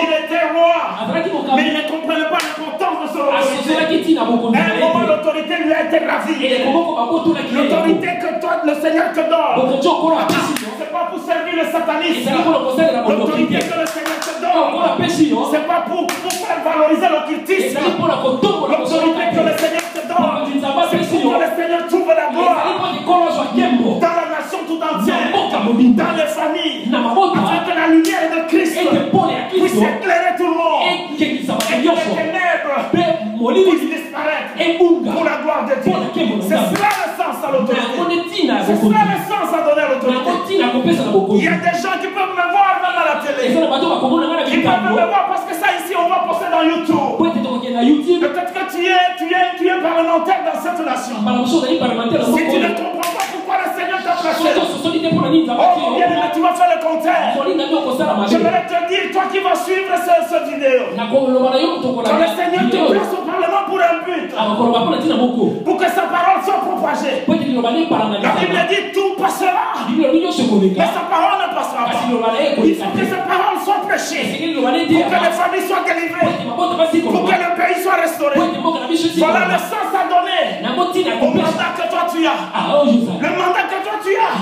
Il était roi. Mais il ne comprenait pas l'importance de son autorité. À un moment, l'autorité lui a été ravie. L'autorité que toi, le Seigneur te donne, c'est pas pour servir le satanisme. L'autorité que le Seigneur te donne, c'est pas pour faire valoriser l'occultisme. L'autorité que le Seigneur te donne, c'est pour que le Seigneur trouve la gloire dans la nation tout entière, dans les familles, afin que la lumière de Christ puisse éclairer tout le monde et que les ténèbres puissent disparaître pour la gloire de Dieu. C'est cela le sens à l'autorité. C'est cela le sens à donner à l'autorité. Il y a des gens qui peuvent me voir même à la télé. Ils peuvent me voir parce que ça ici on va poster dans YouTube. Peut-être que tu es parlementaire dans cette nation. Si tu ne comprends pas pourquoi le Seigneur t'a placé, tu vas faire le contraire. Je voudrais te dire, toi qui vas suivre cette vidéo, quand le Seigneur te place au Parlement pour un but, pour que sa parole soit propagée. La Bible dit tout passera, mais sa parole ne passera pas. Il faut que sa parole soit prêchée, pour que les familles soient délivrées, pour que le pays soit restauré. Voilà le sens à donner au mandat que toi tu as. Le mandat que toi tu as,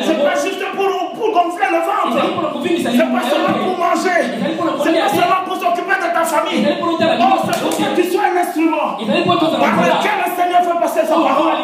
c'est pas juste pour gonfler le ventre, c'est pas seulement pour manger, c'est pas seulement pour s'occuper de ta famille. C'est pour que tu sois un instrument par lequel le Seigneur fait passer sa parole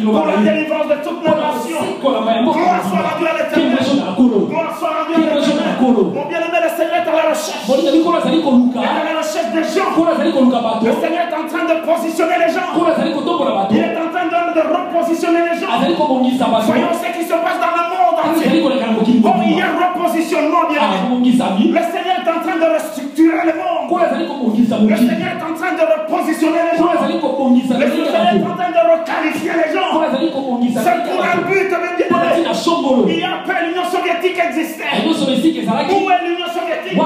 pour la délivrance de toutes les nations. Gloire soit rendue à l'Éternel. Gloire soit rendue à l'Éternel. Mon bien-aimé, le Seigneur est à la recherche. Il est à la recherche des gens. Le Seigneur est en train de positionner les gens. Il est en train de repositionner les gens. Voyons ce qui se passe dans le monde entier. Oh, il y a un repositionnement, bien. Le Seigneur est en train de restructurer le monde. Le Seigneur est en train de repositionner les gens. Le Seigneur est en train de requalifier les gens. C'est pour un but, bien. Il y a peu l'Union soviétique existait. Où est l'Union soviétique?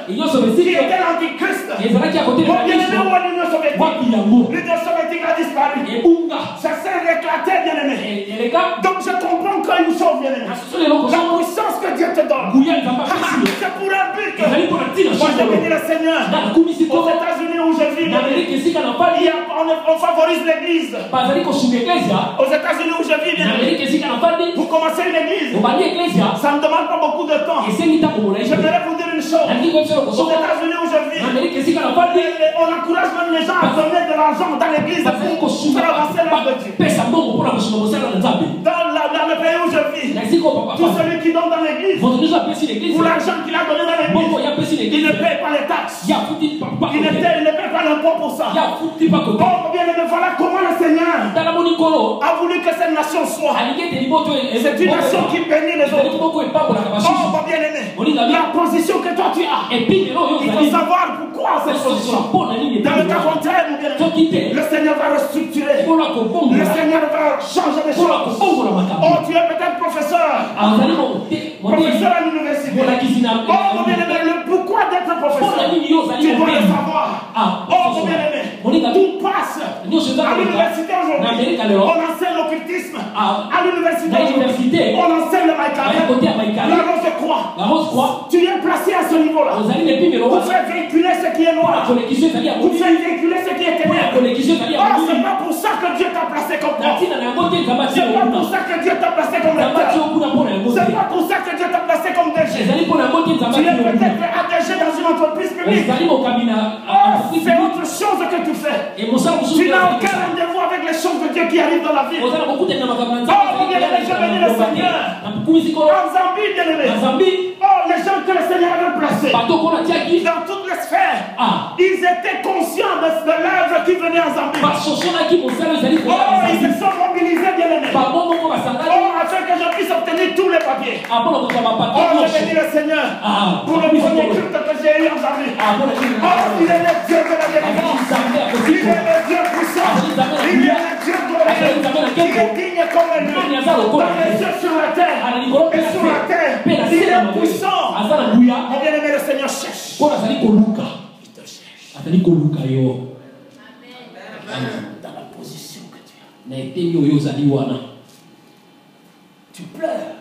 L'Union soviétique qui était l'antichrist. Bon, bien aimé, où est l'Union soviétique? L'Union soviétique a disparu. Ça s'est éclaté, bien aimé. Donc je comprends quand une chose, bien aimé. La puissance que Dieu te donne, c'est pour un but. Moi j'ai béni le Seigneur. Aux États-Unis où je vis, on favorise l'église. Aux États-Unis où je vis, bien aimé, vous commencez une église, ça ne demande pas beaucoup de temps. J'aimerais vous dire une chose. Aux États-Unis où je vis, on encourage même les gens à donner de l'argent dans l'église pour faire avancer l'œuvre de Dieu. Dans le pays où je vis, tout celui qui donne dans l'église, pour l'argent qu'il a donné dans l'église, il ne paye pas les taxes. Il ne paye pas l'impôt pour ça. Oh, bien aimé, voilà comment le Seigneur a voulu que cette nation soit. C'est une nation qui bénit les autres. Oh, bien aimé, la position que toi tu as, il faut savoir pourquoi cette position. Dans le cas contraire, mon bien-aimé, le Seigneur va restructurer. Le Seigneur va changer les choses. Oh, tu es peut-être professeur. Professeur à l'université. Oh, mon bien-aimé, le pourquoi d'être professeur, tu dois le savoir. Oh, mon bien-aimé, tout passe. À l'université aujourd'hui, on enseigne l'occultisme. À l'université, on enseigne le maïkare. La rose croix. Tu es placé à ce niveau-là. Vous faites véhiculer ce qui est noir. Vous faites véhiculer ce qui est ténèbres. Oh, c'est pas pour ça que Dieu t'a placé comme prof. C'est pas pour ça que Dieu t'a placé comme lecteur. C'est pas pour ça que Dieu t'a placé comme DG. Tu es peut-être ADG dans une entreprise publique. Oh, c'est autre chose que tu fais. Tu n'as aucun rendez-vous avec les choses de Dieu qui arrivent dans la vie. Oh, bien aimé, je bénis le Seigneur. En Zambie, bien aimé. Oh, les gens que le Seigneur avait placés dans toutes les sphères, ils étaient conscients de l'œuvre qui venait en Zambie. Oh, ils se sont mobilisés, bien aimé. Oh, afin que je puisse obtenir tous les papiers. Oh, je bénis le Seigneur pour le premier culte que j'ai eu en Zambie. Oh, il est le Dieu de la délivrance. Il est le Dieu puissant. Il est le Dieu glorieux. Il est digne comme lui. Dans les cieux sur la terre et sur la terre, il est puissant. Mon bien-aimé, le Seigneur cherche. Il te cherche. Dans la position que tu as. Tu pleures.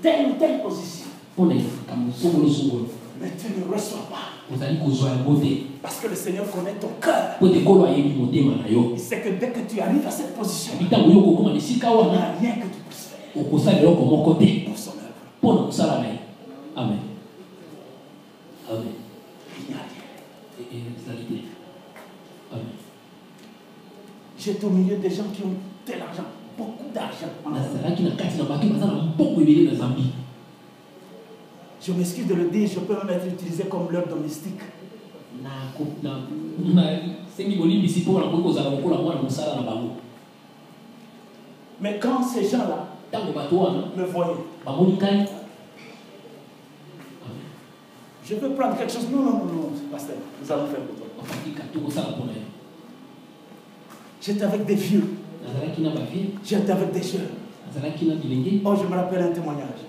telle ou telle position. Mais tu ne reçois pas. Parce que le Seigneur connaît ton cœur. Il sait que dès que tu arrives à cette position, il n'y a rien que tu puisses faire pour son œuvre. Amen. Amen. Il n'y a rien. Amen. J'étais au milieu des gens qui ont tel argent, beaucoup d'argent. Je m'excuse de le dire, je peux même être utilisé comme leur domestique. Mais quand ces gens-là me voyaient, je veux prendre quelque chose. Non, pasteur, nous allons faire pour toi. J'étais avec des vieux. J'étais avec des jeunes. Oh, je me rappelle un témoignage.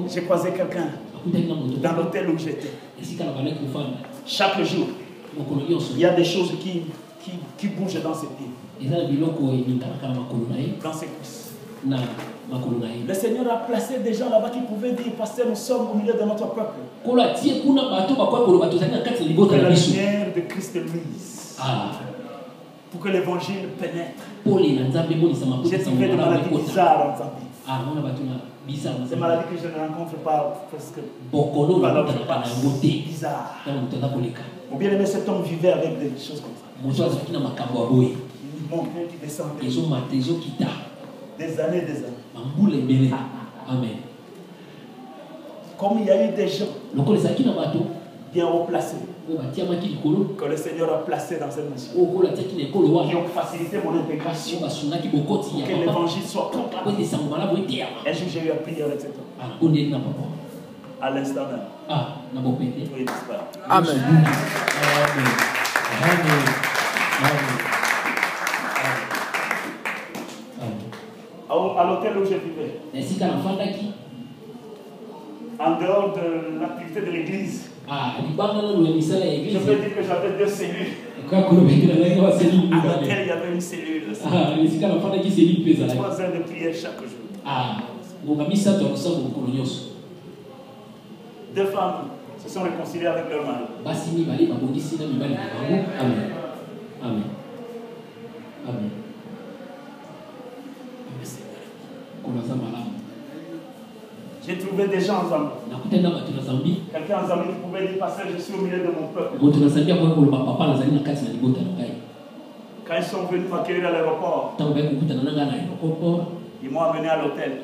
J'ai croisé quelqu'un dans l'hôtel où j'étais. Chaque jour, il y a des choses qui bougent dans ses pieds, dans ses cuisses. Le Seigneur a placé des gens là-bas qui pouvaient dire, pasteur, nous sommes au milieu de notre peuple. Que la lumière de Christ luise. Pour que l'évangile pénètre. J'ai trouvé des maladies bizarres en Zambie. Ces maladies que je ne rencontre pas presque pas là où je passe. Bizarre. Mon bien-aimé, cet homme vivait avec des choses comme ça. Une montagne qui descendait. Des années. Amen. Comme il y a eu des gens bien haut placés que le Seigneur a placés dans cette mission, qui ont facilité mon intégration pour que l'évangile soit proclamé. Un jour, j'ai eu à prier avec cet homme. À l'instant même. Oui, n'est-ce pas? Amen. À l'hôtel où je vivais, en dehors de l'activité de l'église, je peux dire que j'avais 2 cellules. À l'hôtel, il y avait une cellule. 3 heures de prière chaque jour. 2 femmes se sont réconciliées avec leur mari. Amen. J'ai trouvé des gens en Zambie. Quelqu'un en Zambie qui pouvait dire, pasteur, je suis au milieu de mon peuple. Quand ils sont venus m'accueillir à l'aéroport, ils m'ont amené à l'hôtel.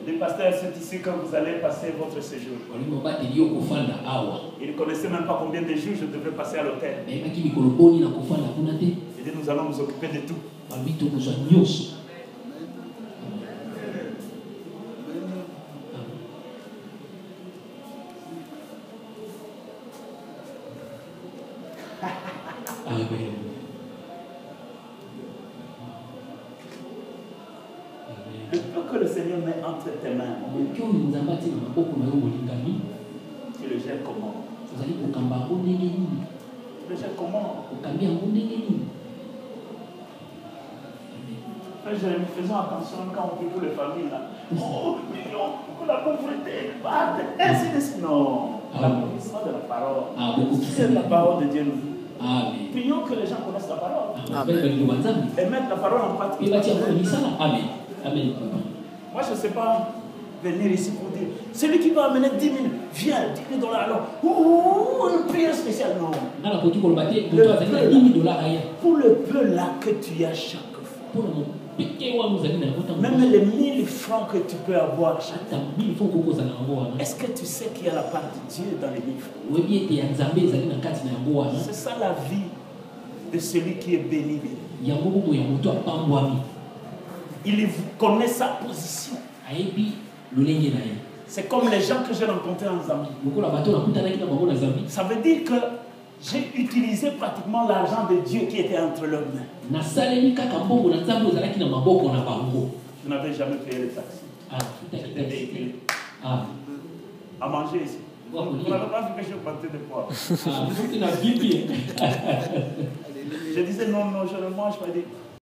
Le pasteur, c'est ici que vous allez passer votre séjour. Ils ne connaissaient même pas combien de jours je devais passer à l'hôtel. Il dit, nous allons nous occuper de tout. Amen. Le peu que le Seigneur met entre tes mains, tu le gères comment? Tu le gères comment? Faisons attention quand on prie pour les familles là. Oh, la pauvreté, ainsi de suite. Non, l'accomplissement de la parole. C'est la parole de Dieu nous dit. Prions que les gens connaissent la parole. Et mettre la parole en pratique. Amen. Moi, je ne sais pas venir ici pour dire, celui qui va amener 10 000, viens, 10 000 $. Alors, une prière spéciale. Non. Pour le peu là que tu as chaque fois. Même les 1000 francs que tu peux avoir chaque fois. Est-ce que tu sais qu'il y a la part de Dieu dans les 1000 francs? C'est ça la vie de celui qui est béni. Il connaît sa position. C'est comme les gens que j'ai rencontrés en Zambie. Ça veut dire que j'ai utilisé pratiquement l'argent de Dieu qui était entre leurs mains. Je n'avais jamais payé les taxes. J'étais véhiculé. À manger ici. Vous n'avez pas vu que je partais de poids. Je disais non, je ne mange pas.